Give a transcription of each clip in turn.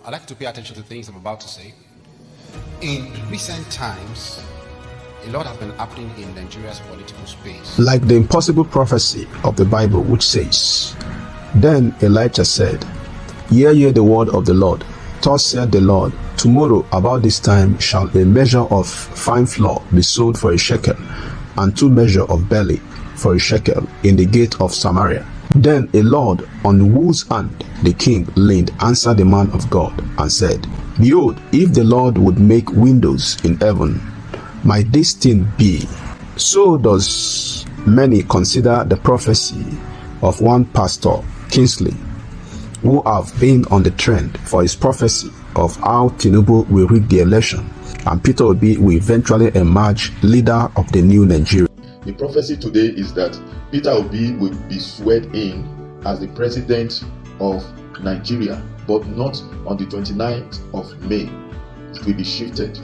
I like to pay attention to things I'm about to say. In recent times, a lot has been happening in Nigeria's political space. Like the impossible prophecy of the Bible, which says, "Then Elijah said, Hear ye the word of the Lord. Thus said the Lord, Tomorrow about this time shall a measure of fine flour be sold for a shekel, and 2 measures of barley for a shekel in the gate of Samaria." Then a Lord, on whose hand the king leaned, answered the man of God and said, "Behold, if the Lord would make windows in heaven, might this thing be? So does many consider the prophecy of one pastor, Kingsley, who have been on the trend for his prophecy of how Tinubu will rig the election and Peter Obi will eventually emerge leader of the new Nigeria. The prophecy today is that Peter Obi will be sworn in as the president of Nigeria, but not on the 29th of May. It will be shifted.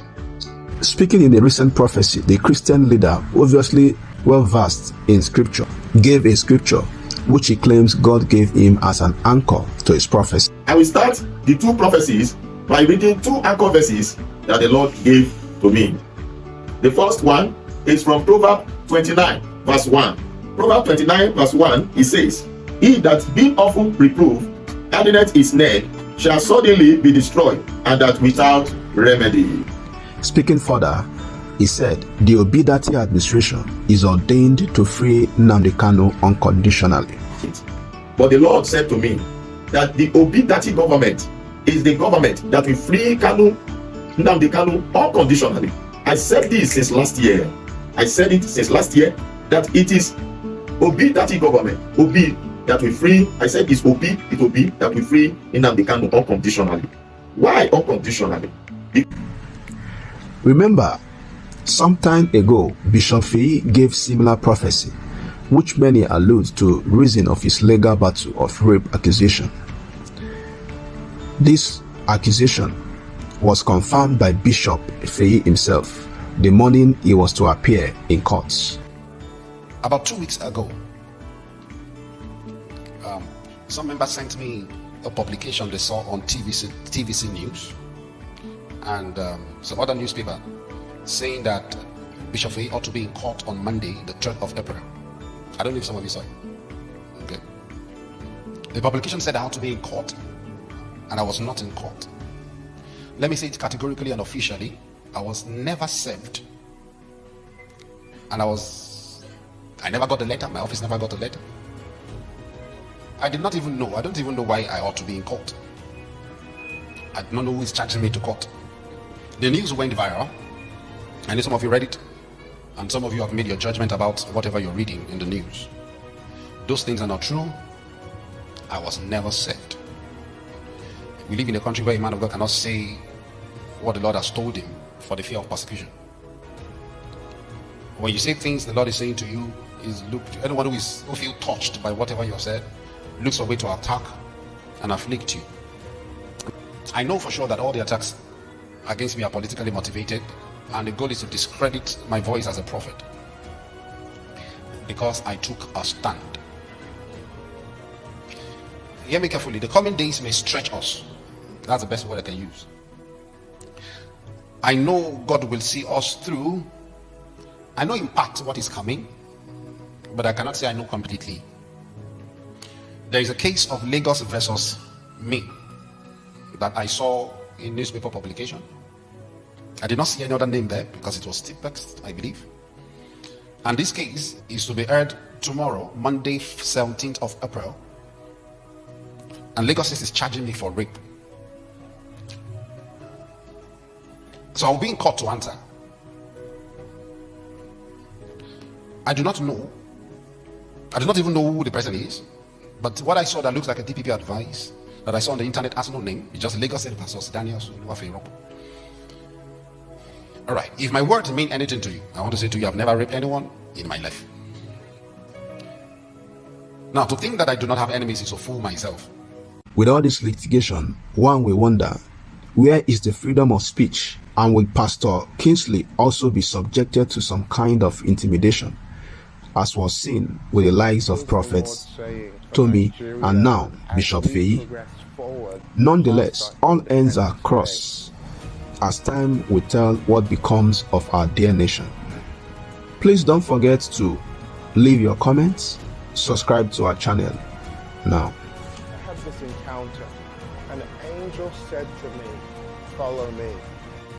Speaking in the recent prophecy, the Christian leader, obviously well versed in scripture, gave a scripture which he claims God gave him as an anchor to his prophecy. I will start the 2 prophecies by reading 2 anchor verses that the Lord gave to me. The first one is from Proverbs 29 verse 1. Proverbs 29 verse 1, it says, "He that being often reproved, hardeneth his neck, shall suddenly be destroyed, and that without remedy." Speaking further, he said, the Obi administration is ordained to free Nnamdi KANU unconditionally. But the Lord said to me that the Obi government is the government that will free Nnamdi KANU unconditionally. I said this since last year. I said it since last year that it is Obi government, Obi that will free. I said it's Obi that will free Nnamdi KANU unconditionally. Why unconditionally? Remember, some time ago, Bishop Feyi gave similar prophecy, which many allude to reason of his legal battle of rape accusation. This accusation was confirmed by Bishop Feyi himself the morning he was to appear in court. About 2 weeks ago, some members sent me a publication they saw on TVC News and some other newspaper saying that Bishop Feyi ought to be in court on Monday, the 3rd of April. I don't know if some of you saw it. Okay. The publication said I ought to be in court, and I was not in court. Let me say it categorically and officially, I was never served. And I never got the letter, my office never got the letter. I don't even know why I ought to be in court. I don't know who is charging me to court. The news went viral. I know some of you read it, and some of you have made your judgment about whatever you're reading in the news. Those things are not true. I was never served. We live in a country where a man of God cannot say what the Lord has told him for the fear of persecution. When you say things the Lord is saying to you, anyone who feels touched by whatever you have said looks for a way to attack and afflict you. I know for sure that all the attacks against me are politically motivated, and the goal is to discredit my voice as a prophet because I took a stand. Hear me carefully. The coming days may stretch us. That's the best word I can use. I know God will see us through. I know in part what is coming, but I cannot say I know completely. There is a case of Lagos versus me that I saw in newspaper publication. I did not see any other name there because it was text, I believe. And this case is to be heard tomorrow, Monday, 17th of April. And Lagos is charging me for rape. So I'll be in court to answer. I do not know. I do not even know who the person is. But what I saw that looks like a DPP advice that I saw on the internet has no name. It's just Lagos State versus Daniel. All right. If my words mean anything to you, I want to say to you, I've never raped anyone in my life. Now, to think that I do not have enemies is to fool myself. With all this litigation, one will wonder, where is the freedom of speech? And will Pastor Kingsley also be subjected to some kind of intimidation, as was seen with the likes of prophets Tommy and now Bishop Feyi? forward. Nonetheless, all ends are crossed as time will tell what becomes of our dear nation. Please don't forget to leave your comments, subscribe to our channel. Now, I had this encounter. An angel said to me, "Follow me."